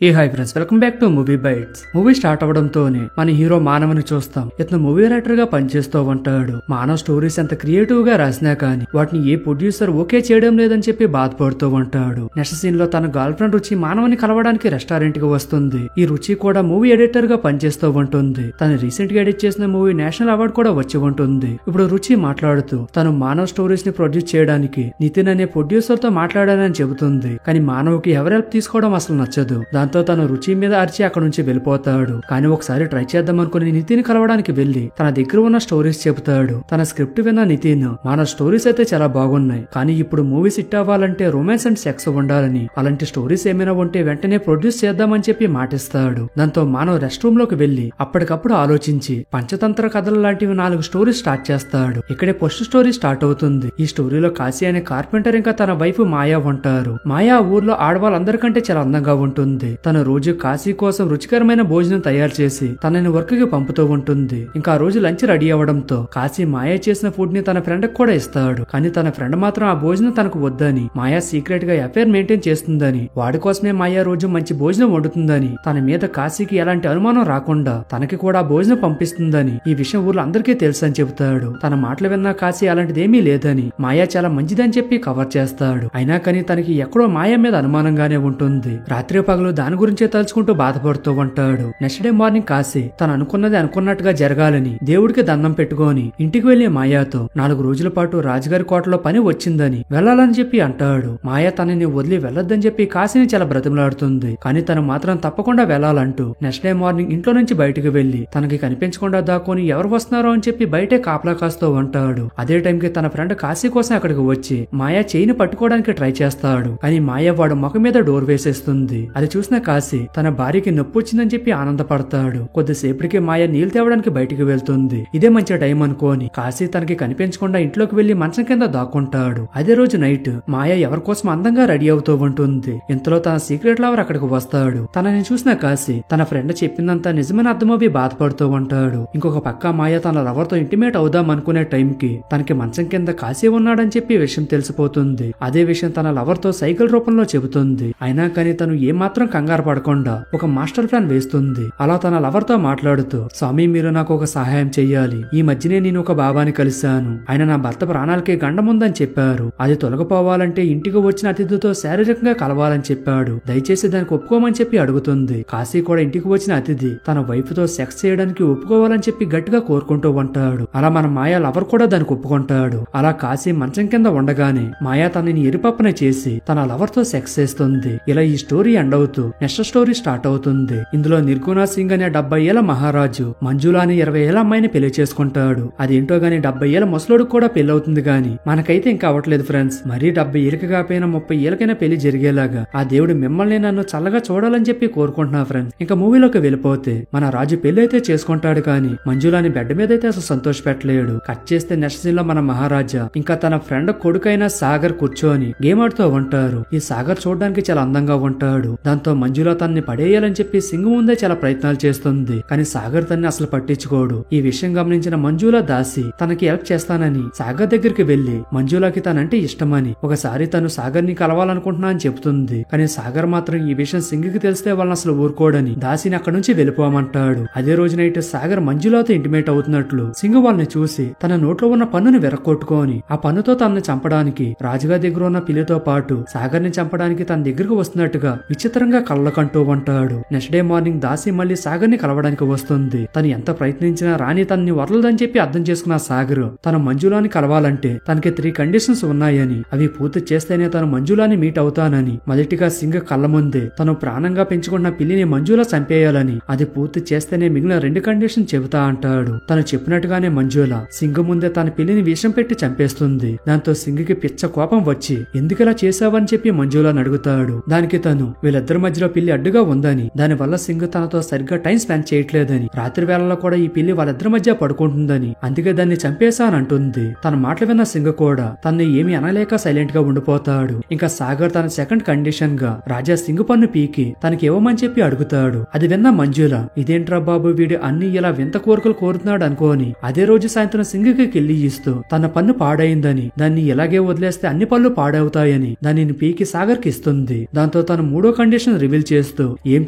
A hi friends, welcome back to movie bytes. Movie start అవడంతోనే మన hero మానవని చూస్తాం. ఇతను మూవీ రైటర్ గా పనిచేస్తూ ఉంటాడు. మానవ్ స్టోరీస్ ఎంత క్రియేటివ్ గా రాసినా కానీ వాటిని ఏ ప్రొడ్యూసర్ ఓకే చేయడం లేదని చెప్పి బాధపడుతూ ఉంటాడు. నెక్స్ట్ సీన్ లో తన గర్ల్ ఫ్రెండ్ రుచి మానవని కలవడానికి రెస్టారెంట్ కి వస్తుంది. ఈ రుచి కూడా మూవీ ఎడిటర్ గా పనిచేస్తూ ఉంటుంది. తను రీసెంట్ గా ఎడిట్ చేసిన మూవీ నేషనల్ అవార్డు కూడా వచ్చి ఉంటుంది. ఇప్పుడు రుచి మాట్లాడుతూ తను మానవ్ స్టోరీస్ ని ప్రొడ్యూస్ చేయడానికి నితిన్ అనే ప్రొడ్యూసర్ తో మాట్లాడానని చెబుతుంది. కానీ మానవ్కి ఎవరి హెల్ప్ తీసుకోవడం అసలు నచ్చదు. దాంతో తను రుచి మీద అరిచి అక్కడ నుంచి వెళ్ళిపోతాడు. కానీ ఒకసారి ట్రై చేద్దాం అనుకుని నితిన్ కలవడానికి వెళ్లి తన దగ్గర ఉన్న స్టోరీస్ చెబుతాడు. తన స్క్రిప్ట్ విన్న నితిన్, మన స్టోరీస్ అయితే చాలా బాగున్నాయి, కానీ ఇప్పుడు మూవీస్ హిట్ అవ్వాలంటే రొమాన్స్ అండ్ సెక్స్ ఉండాలని, అలాంటి స్టోరీస్ ఏమైనా ఉంటే వెంటనే ప్రొడ్యూస్ చేద్దామని చెప్పి మాటిస్తాడు. దాంతో మానవ్ రెస్ట్ రూమ్ లోకి వెళ్లి అప్పటికప్పుడు ఆలోచించి పంచతంత్ర కథలు లాంటివి 4 స్టోరీస్ స్టార్ట్ చేస్తాడు. ఇక్కడే ఫస్ట్ స్టోరీ స్టార్ట్ అవుతుంది. ఈ స్టోరీలో కాశీ అనే కార్పెంటర్ ఇంకా తన వైఫ్ మాయా ఉంటారు. మాయా ఊర్లో ఆడవాళ్ళందరికంటే చాలా అందంగా ఉంటుంది. తన రోజు కాశీ కోసం రుచికరమైన భోజనం తయారు చేసి తనని వర్క్ కి పంపుతూ ఉంటుంది. ఇంకా ఆ రోజు లంచ్ రెడీ అవడంతో కాశీ మాయా చేసిన ఫుడ్ ని తన ఫ్రెండ్ కూడా ఇస్తాడు. కానీ తన ఫ్రెండ్ మాత్రం ఆ భోజనం తనకు వద్దని, మాయా సీక్రెట్ గా అఫైర్ మెయింటైన్ చేస్తుందని, వాడి కోసమే మాయా రోజు మంచి భోజనం వండుతుందని, తన మీద కాశీకి ఎలాంటి అనుమానం రాకుండా తనకి కూడా భోజనం పంపిస్తుందని, ఈ విషయం ఊర్లో అందరికీ తెలుసు అని చెబుతాడు. తన మాటలు విన్నా కాశీ అలాంటిదేమీ లేదని, మాయా చాలా మంచిదని చెప్పి కవర్ చేస్తాడు. అయినా కానీ తనకి ఎక్కడో మాయా మీద అనుమానంగానే ఉంటుంది. రాత్రి పగలు దాని గురించే తలుచుకుంటూ బాధపడుతూ ఉంటాడు. నెక్స్ట్ డే మార్నింగ్ కాశీ తను అనుకున్నది అనుకున్నట్టుగా జరగాలని దేవుడికి దండం పెట్టుకొని ఇంటికి వెళ్లే మాయాతో 4 రోజుల పాటు రాజుగారి కోటలో పని వచ్చిందని వెళ్లాలని చెప్పి అంటాడు. మాయా తనని వదిలి వెళ్లొద్దని చెప్పి కాశీని చాలా బ్రతిమలాడుతుంది. కానీ తను మాత్రం తప్పకుండా వెళ్లాలంటూ నెక్స్ట్ డే మార్నింగ్ ఇంట్లో నుంచి బయటకు వెళ్లి తనకి కనిపించకుండా దాక్కుని ఎవరు వస్తున్నారో అని చెప్పి బయటే కాపలా కాస్తూ ఉంటాడు. అదే టైంకి తన ఫ్రెండ్ కాశీ కోసం అక్కడికి వచ్చి మాయా చేయిని పట్టుకోవడానికి ట్రై చేస్తాడు. కానీ మాయా వాడు ముఖం మీద డోర్ వేసేస్తుంది. అది చూసిన కాశీ తన భార్యకి నొప్పి వచ్చిందని చెప్పి ఆనందపడతాడు. కొద్దిసేపటికి మాయ నీళ్లు తేవడానికి బయటికి వెళ్తుంది. ఇదే మంచి టైం అనుకోని కాశీ తనకి కనిపించకుండా ఇంట్లోకి వెళ్లి మంచం కింద దాక్కుంటాడు. అదే రోజు నైట్ మాయ ఎవరి కోసం అందంగా రెడీ అవుతూ ఉంటుంది. ఇంతలో తన సీక్రెట్ లవర్ అక్కడికి వస్తాడు. తనని చూసిన కాశీ తన ఫ్రెండ్ చెప్పిందంతా నిజమైన అర్థమవి బాధపడుతూ ఉంటాడు. ఇంకొక పక్క మాయ తన లవర్ తో ఇంటిమేట్ అవుదాం అనుకునే టైంకి తనకి మంచం కింద కాశీ ఉన్నాడని చెప్పి విషయం తెలిసిపోతుంది. అదే విషయం తన లవర్ తో సైకిల్ రూపంలో చెబుతుంది. అయినా కానీ తను ఏమాత్రం కంగారు పడకుండా ఒక మాస్టర్ ప్లాన్ వేస్తుంది. అలా తన లవర్ తో మాట్లాడుతూ, స్వామి మీరు నాకు ఒక సహాయం చెయ్యాలి. ఈ మధ్యనే నేను ఒక బాబాని కలిశాను. ఆయన నా భర్త ప్రాణాలకి గండముందని చెప్పారు. అది తొలగిపోవాలంటే ఇంటికి వచ్చిన అతిథితో శారీరకంగా కలవాలని చెప్పాడు. దయచేసి దానికి ఒప్పుకోమని చెప్పి అడుగుతుంది. కాశీ కూడా ఇంటికి వచ్చిన అతిథి తన వైఫ్ తో సెక్స్ చేయడానికి ఒప్పుకోవాలని చెప్పి గట్టిగా కోరుకుంటూ ఉంటాడు. అలా మన మాయా లవర్ కూడా దానికి ఒప్పుకుంటాడు. అలా కాశీ మంచం కింద ఉండగానే మాయా తనని ఎరిపప్పనే చేసి తన లవర్ తో సెక్స్ చేస్తుంది. ఇలా ఈ స్టోరీ ఎండ్ అవుతూ నెక్స్ట్ స్టోరీ స్టార్ట్ అవుతుంది. ఇందులో నిర్గుణ సింగ్ అనే 70 ఏళ్ల మహారాజు మంజులా అనే 20 ఏళ్ల అమ్మాయిని పెళ్లి చేసుకుంటాడు. అదేంటో గానీ 70 ఏళ్ల ముసలోడికి కూడా పెళ్లి అవుతుంది. గానీ మనకైతే ఇంకా అవ్వట్లేదు ఫ్రెండ్స్. మరీ 70 ఏళ్ళకి కాకపోయినా 30 ఏళ్ళకైనా పెళ్లి జరిగేలాగా ఆ దేవుడు మిమ్మల్ని నన్ను చల్లగా చూడాలని చెప్పి కోరుకుంటున్నా ఫ్రెండ్స్. ఇంకా మూవీలోకి వెళ్ళిపోతే మన రాజు పెళ్లి అయితే చేసుకుంటాడు. కానీ మంజులాని బెడ్ మీద అయితే అసలు సంతోష పెట్టలేడు. కట్ చేస్తే నెక్స్ట్ సీన్ లో మన మహారాజా ఇంకా తన ఫ్రెండ్ కొడుకైన సాగర్ కూర్చొని గేమ్ ఆడుతూ ఉంటారు. ఈ సాగర్ చూడడానికి చాలా అందంగా ఉంటాడు. దాంతో మంజులా తనని పడేయాలని చెప్పి సింగ్ ముందే చాలా ప్రయత్నాలు చేస్తుంది. కానీ సాగర్ తన్ని అసలు పట్టించుకోడు. ఈ విషయం గమనించిన మంజులా దాసి తనకి హెల్ప్ చేస్తానని సాగర్ దగ్గరికి వెళ్లి మంజులాకి తనంటే ఇష్టమని ఒకసారి తను సాగర్ ని కలవాలనుకుంటున్నా అని చెప్తుంది. కానీ సాగర్ మాత్రం ఈ విషయం సింగ్ కి తెలిస్తే వాళ్ళని అసలు ఊరుకోడని దాసిని అక్కడి నుంచి వెళ్ళిపోమంటాడు. అదే రోజు నైట్ సాగర్ మంజులాతో ఇంటిమేట్ అవుతున్నట్లు సింగ్ వాళ్ళని చూసి తన నోట్లో ఉన్న పన్నుని వెరక్కొట్టుకొని ఆ పన్నుతో తనని చంపడానికి రాజుగారి దగ్గర ఉన్న పిల్లితో పాటు సాగర్ ని చంపడానికి తన దగ్గరకు వస్తున్నట్టుగా విచిత్రంగా కళ్ళకంటూ ఉంటాడు. నెక్స్ట్ డే మార్నింగ్ దాసి మళ్ళీ సాగర్ ని కలవడానికి వస్తుంది. తను ఎంత ప్రయత్నించినా రాణి తనని వదలదని చెప్పి అర్థం చేసుకున్న సాగర్ తను మంజులాని కలవాలంటే తనకి 3 కండిషన్స్ ఉన్నాయని, అవి పూర్తి చేస్తేనే తను మంజులాని మీట్ అవుతానని, మొదటిగా సింగ్ కళ్ళ ముందే తను ప్రాణంగా పెంచుకున్న పిల్లిని మంజులా చంపేయాలని, అది పూర్తి చేస్తేనే మిగిలిన 2 కండిషన్ చెబుతా అంటాడు. తను చెప్పినట్టుగానే మంజులా సింగ్ ముందే తన పిల్లిని విషం పెట్టి చంపేస్తుంది. దాంతో సింగ్ కి పిచ్చ కోపం వచ్చి ఎందుకలా చేశావని చెప్పి మంజులాని అడుగుతాడు. దానికి తను వీళ్ళిద్దరి మధ్యలో పిల్లి అడ్డుగా ఉందని, దానివల్ల సింగ్ తనతో సరిగ్గా టైం స్పెండ్ చేయట్లేదని, రాత్రి వేళల్లో కూడా ఈ పిల్లి వాళ్ళిద్దరి మధ్య పడుకుంటుందని, అందుకే దాన్ని చంపేశానంటుంది. తన మాటలు విన్న సింగ్ కూడా తనని ఏమీ అనలేక సైలెంట్ గా ఉండిపోతాడు. ఇంకా సాగర్ తన సెకండ్ కండిషన్ గా రాజా సింగ్ పన్ను పీకి తనకి ఇవ్వమని చెప్పి అడుగుతాడు. అది విన్న మంజుల ఇదేంట్రా బాబు వీడు అన్ని ఇలా వింత కోరికలు కోరుతున్నాడు అనుకోని అదే రోజు సాయంత్రం సింగ్ కి కిల్లి ఇస్తూ తన పన్ను పాడైందని, దాన్ని ఇలాగే వదిలేస్తే అన్ని పళ్ళు పాడవుతాయని దానిని పీకి సాగర్ కి ఇస్తుంది. దాంతో తను 3వ కండిషన్ రివీల్ చేస్తూ ఏం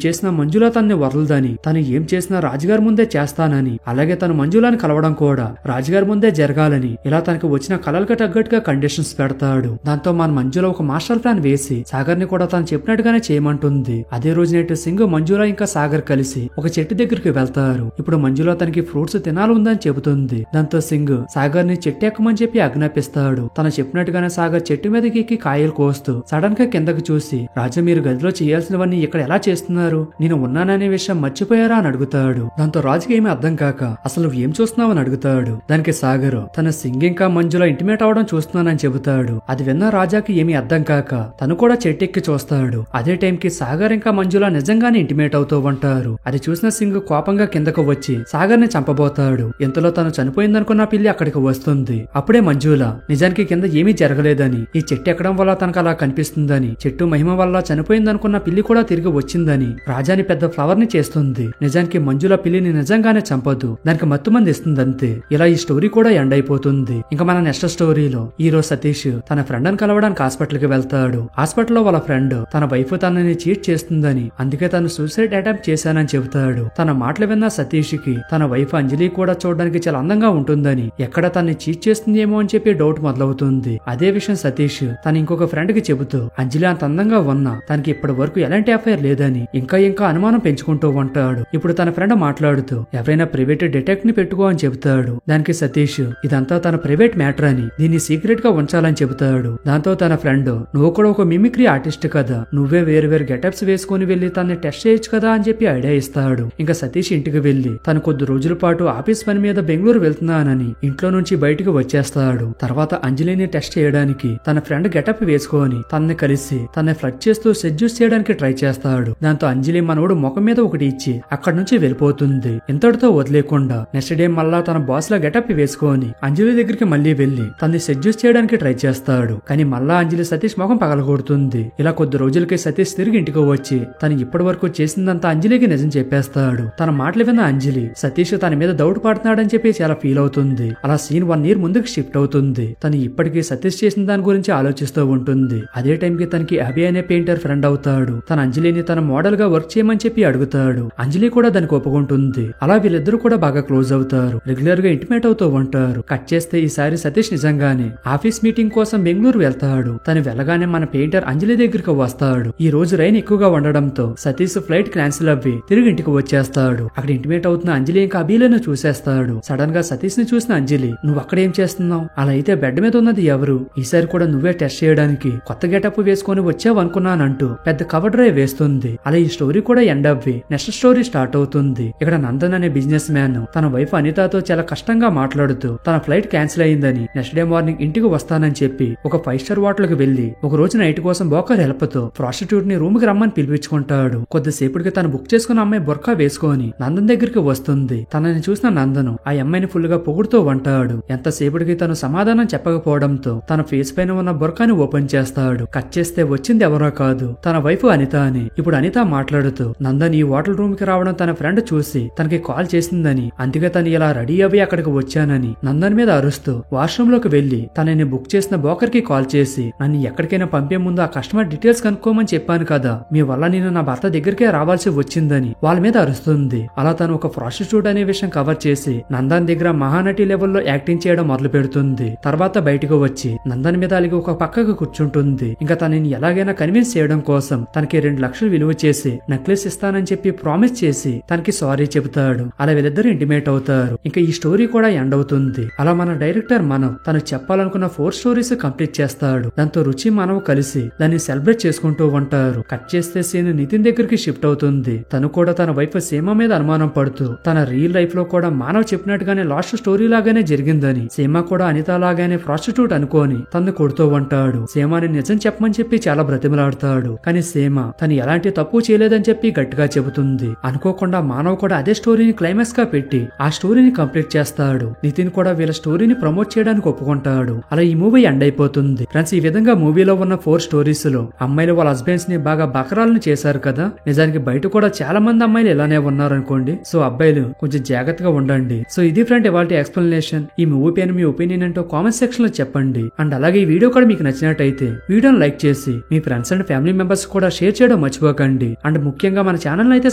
చేసినా మంజుల తనని వదలదని, తను ఏం చేసినా రాజుగారి ముందే చేస్తానని, అలాగే తను మంజులాని కలవడం కూడా రాజుగారి ముందే జరగాలని ఇలా తనకి వచ్చిన కలలకు తగ్గట్టుగా కండిషన్స్ పెడతాడు. దాంతో మన మంజుల ఒక మాస్టర్ ప్లాన్ వేసి సాగర్ ని కూడా తను చెప్పినట్టుగానే చేయమంటుంది. అదే రోజు నైట్ సింగ్, మంజుల ఇంకా సాగర్ కలిసి ఒక చెట్టు దగ్గరికి వెళ్తారు. ఇప్పుడు మంజుల తనకి ఫ్రూట్స్ తినాలి ఉందని చెబుతుంది. దాంతో సింగ్ సాగర్ ని చెట్టు ఎక్కమని చెప్పి ఆజ్ఞాపిస్తాడు. తను చెప్పినట్టుగానే సాగర్ చెట్టు మీదకి ఎక్కి కాయలు కోస్తూ సడన్ గా కిందకు చూసి, రాజా మీరు గదిలో చేయాల్సినవన్నీ ఇక్కడ ఎలా చేస్తున్నారు, నేను ఉన్నాననే విషయం మర్చిపోయారా అని అడుగుతాడు. దాంతో రాజుకి ఏమీ అర్థం కాక అసలు ఏం చూస్తున్నావు అని అడుగుతాడు. దానికి సాగర్ తన సింగ్ ఇంకా మంజుల ఇంటిమేట్ అవడం చూస్తున్నానని చెబుతాడు. అది విన్న రాజాకి ఏమీ అర్థం కాక తను కూడా చెట్టెక్కి చూస్తాడు. అదే టైంకి సాగర్ ఇంకా మంజుల నిజంగానే ఇంటిమేట్ అవుతూ ఉంటారు. అది చూసిన సింగ్ కోపంగా కిందకు వచ్చి సాగర్ ని చంపబోతాడు. ఇంతలో తను చనిపోయిందనుకున్న పిల్లి అక్కడికి వస్తుంది. అప్పుడే మంజుల నిజానికి కింద ఏమీ జరగలేదని, ఈ చెట్టు ఎక్కడం వల్ల తనకు అలా కనిపిస్తుందని, చెట్టు మహిమ వల్ల చనిపోయిందనుకున్న పిల్లి కూడా తిరిగి వచ్చిందని రాజాని పెద్ద ఫ్లవర్ ని చేస్తుంది. నిజానికి మంజుల పిల్లిని నిజంగానే చంపదు, దానికి మత్తుమంది ఇస్తుంది అంతే. ఇలా ఈ స్టోరీ కూడా ఎండ్ అయిపోతుంది. ఇంకా మన నెక్స్ట్ స్టోరీలో హీరో సతీష్ తన ఫ్రెండ్ ని కలవడానికి హాస్పిటల్ కి వెళ్తాడు. హాస్పిటల్లో వాళ్ళ ఫ్రెండ్ తన వైఫ్ తనని చీట్ చేస్తుందని, అందుకే తను సూసైడ్ అటెంప్ట్ చేశానని చెబుతాడు. తన మాటలు విన్న సతీష్ కి తన వైఫ్ అంజలి కూడా చూడడానికి చాలా అందంగా ఉంటుందని, ఎక్కడ తనని చీట్ చేస్తుందేమో అని చెప్పి డౌట్ మొదలవుతుంది. అదే విషయం సతీష్ తన ఇంకొక ఫ్రెండ్ కి చెబుతూ, అంజలి అంత అందంగా ఉన్నా తనకి ఇప్పటి వరకు ఎలాంటి అఫైర్ లేదని ఇంకా అనుమానం పెంచుకుంటూ ఉంటాడు. ఇప్పుడు తన ఫ్రెండ్ మాట్లాడుతూ ఎవరైనా ప్రైవేట్ డిటెక్టివ్ ని పెట్టుకో అని చెబుతాడు. దానికి సతీష్ ఇదంతా తన ప్రైవేట్ మ్యాటర్ అని, దీన్ని సీక్రెట్ గా ఉంచాలని చెబుతాడు. దాంతో తన ఫ్రెండ్ నువ్వు కూడా ఒక మిమిక్రీ ఆర్టిస్ట్ కదా, నువ్వే వేరు వేరు గెటప్స్ వేసుకుని వెళ్లి తనని టెస్ట్ చేయొచ్చు కదా అని చెప్పి ఐడియా ఇస్తాడు. ఇంకా సతీష్ ఇంటికి వెళ్లి తను కొద్ది రోజుల పాటు ఆఫీస్ పని మీద బెంగళూరు వెళ్తున్నానని ఇంట్లో నుంచి బయటికి వచ్చేస్తాడు. తర్వాత అంజలిని టెస్ట్ చేయడానికి తన ఫ్రెండ్ గెటప్ వేసుకొని తనని కలిసి తనని ఫ్లడ్ చేస్తూ సెడ్యూస్ చేయడానికి ట్రై చేస్తాడు. దాంతో అంజలి మనోడు ముఖం మీద ఒకటి ఇచ్చి అక్కడి నుంచి వెళ్ళిపోతుంది. ఇంతటితో వదిలేకుండా నెక్స్ట్ డే మళ్ళా తన బాస్ లా గెటప్ వేసుకొని అంజలి దగ్గరికి మళ్ళీ వెళ్లి తనని సెడ్యూస్ చేయడానికి ట్రై చేస్తాడు. కానీ మళ్ళా అంజలి సతీష్ ముఖం పగలగొడుతుంది. ఇలా కొద్ది రోజులకి సతీష్ తిరిగి ఇంటికి వచ్చి తను ఇప్పటి వరకు చేసిందంతా అంజలికి నిజం చెప్పేస్తాడు. తన మాటలు విన్న అంజలి సతీష్ తన మీద డౌట్ పడుతున్నాడని చెప్పి చాలా ఫీల్ అవుతుంది. అలా సీన్ 1 year ముందుకు షిఫ్ట్ అవుతుంది. తను ఇప్పటికీ సతీష్ చేసిన దాని గురించి ఆలోచిస్తూ ఉంటుంది. అదే టైంకి తనకి అభి అనే పెయింటర్ ఫ్రెండ్ అవుతాడు. తన అంజలిని తన మోడల్ గా వర్క్ చేయమని చెప్పి అడుగుతాడు. అంజలి కూడా దానికి ఒప్పుకుంటుంది. అలా వీళ్ళిద్దరూ కూడా బాగా క్లోజ్ అవుతారు. రెగ్యులర్ గా ఇంటిమేట్ అవుతూ ఉంటారు. కట్ చేస్తే ఈసారి సతీష్ నిజంగానే ఆఫీస్ మీటింగ్ కోసం బెంగళూరు వెళ్తాడు. తను వెళ్ళగానే మన పెయింటర్ అంజలి దగ్గరికి వస్తాడు. ఈ రోజు రైన్ ఎక్కువగా ఉండడంతో సతీష్ ఫ్లైట్ క్యాన్సిల్ అవ్వి తిరిగి ఇంటికి వచ్చేస్తాడు. అక్కడ ఇంటిమేట్ అవుతున్న అంజలి ఇంకా అభిలను చూసేస్తాడు. సడన్ గా సతీష్ ని చూసిన అంజలి నువ్వు అక్కడ ఏం చేస్తున్నావు, అలా అయితే బెడ్ మీద ఉన్నది ఎవరు, ఈసారి కూడా నువ్వే టెస్ట్ చేయడానికి కొత్త గెటప్ వేసుకొని వచ్చావు అనుకున్నానంటూ పెద్ద కవర్ డ్రైవ్ వేస్తుంది. అలా ఈ స్టోరీ కూడా ఎండ్ అవ్వి నెక్స్ట్ స్టోరీ స్టార్ట్ అవుతుంది. ఇక్కడ నందన్ అనే బిజినెస్ మ్యాన్ తన వైఫ్ అనితతో చాలా కష్టంగా మాట్లాడుతూ తన ఫ్లైట్ క్యాన్సిల్ అయిందని నెక్స్ట్ డే మార్నింగ్ ఇంటికి వస్తానని చెప్పి ఒక 5 star హోటల్ కి వెళ్లి ఒక రోజు నైట్ కోసం బోకర్ హెల్ప్ తో ప్రాస్టిట్యూట్ ని రూమ్ కి రమ్మని పిలిపించుకుంటాడు. కొద్దిసేపటికి తను బుక్ చేసుకున్న అమ్మాయి బొర్కా వేసుకొని నందన్ దగ్గరికి వస్తుంది. తనని చూసిన నందను ఆ అమ్మాయిని ఫుల్ గా పొగుడుతూ ఉంటాడు. ఎంతసేపటికి తను సమాధానం చెప్పకపోవడంతో తన ఫేస్ పైన ఉన్న బొర్కాని ఓపెన్ చేస్తాడు. కట్ చేస్తే వచ్చింది ఎవరో కాదు తన వైఫ్ అనిత అని. ఇప్పుడు అనిత మాట్లాడుతూ నందన్ ఈ హోటల్ రూమ్ కి రావడం తన ఫ్రెండ్ చూసి తనకి కాల్ చేసిందని, అందుకే తను ఇలా రెడీ అవి అక్కడికి వచ్చానని నందన్ మీద అరుస్తూ వాష్రూమ్ లోకి వెళ్లి తనని బుక్ చేసిన బోకర్ కి కాల్ చేసి నన్ను ఎక్కడికైనా పంపే ముందు ఆ కస్టమర్ డీటెయిల్స్ కనుక్కోమని చెప్పాను కదా, మీ వల్ల నేను నా భర్త దగ్గరికే రావాల్సి వచ్చిందని వాళ్ళ మీద అరుస్తుంది. అలా తను ఒక ప్రాస్టిట్యూట్ అనే విషయం కవర్ చేసి నందన్ దగ్గర మహానటి లెవెల్లో యాక్టింగ్ చేయడం మొదలు పెడుతుంది. తర్వాత బయటకు వచ్చి నందన్ మీద అలిగి ఒక పక్కకు కూర్చుంటుంది. ఇంకా తనని ఎలాగైనా కన్విన్స్ చేయడం కోసం తనకి 2 లక్షలు విలువ చేసి నెక్లెస్ ఇస్తానని చెప్పి ప్రామిస్ చేసి తనకి సారీ చెబుతాడు. అలా వీళ్ళిద్దరు ఇంటిమేట్ అవుతారు. ఇంకా ఈ స్టోరీ కూడా ఎండ్ అవుతుంది. అలా మన డైరెక్టర్ మనవ్ తను చెప్పాలనుకున్న 4 స్టోరీస్ కంప్లీట్ చేస్తాడు. దాంతో రుచి మనవ్ కలిసి దాన్ని సెలబ్రేట్ చేసుకుంటూ ఉంటారు. కట్ చేస్తే సీన్ నితిన్ దగ్గరికి షిఫ్ట్ అవుతుంది. తను కూడా తన వైఫ్ సీమ మీద అనుమానం పడుతూ తన రియల్ లైఫ్ లో కూడా మానవ్ చెప్పినట్టుగానే లాస్ట్ స్టోరీ లాగానే జరిగిందని, సీమ కూడా అనిత లాగానే ప్రాస్టిట్యూట్ అనుకోని తను కొడుతూ ఉంటాడు. సీమని నిజం చెప్పమని చెప్పి చాలా బ్రతిమలాడతాడు. కానీ సీమ తను ఎలాంటి తప్పు చేయలేదని చెప్పి గట్టిగా చెబుతుంది. అనుకోకుండా మానవ్ కూడా అదే స్టోరీని క్లైమాక్స్ గా పెట్టి ఆ స్టోరీని కంప్లీట్ చేస్తాడు. నితిన్ కూడా వీళ్ళ స్టోరీని ప్రమోట్ చేయడానికి ఒప్పుకుంటాడు. అలా ఈ మూవీ ఎండ్ అయిపోతుంది. ఫ్రెండ్స్, ఈ విధంగా మూవీలో ఉన్న 4 స్టోరీస్ లో అమ్మాయిలు వాళ్ళ హస్బెండ్స్ ని బాగా బకరాలను చేశారు కదా. నిజానికి బయట కూడా చాలా మంది అమ్మాయిలు ఇలానే ఉన్నారు అనుకోండి. సో అబ్బాయిలు కొంచెం జాగ్రత్తగా ఉండండి. సో ఇది ఫ్రెండ్ ఇవాల్టి ఎక్స్ప్లెనేషన్. ఈ మూవీ పైన మీ ఒపీనియన్ ఏంటో కామెంట్ సెక్షన్ లో చెప్పండి. అండ్ అలాగే ఈ వీడియో కూడా మీకు నచ్చినట్టయితే వీడియోని లైక్ చేసి మీ ఫ్రెండ్స్ అండ్ ఫ్యామిలీ మెంబర్స్ కూడా షేర్ చేయడం చేయడం మర్చిపోకండి. అండ్ ముఖ్యంగా మన ఛానల్ అయితే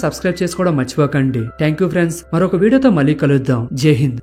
సబ్స్క్రైబ్ చేసుకోవడం మర్చిపోకండి. Thank you friends. మరొక వీడియోతో మళ్ళీ కలుద్దాం. జై హింద్.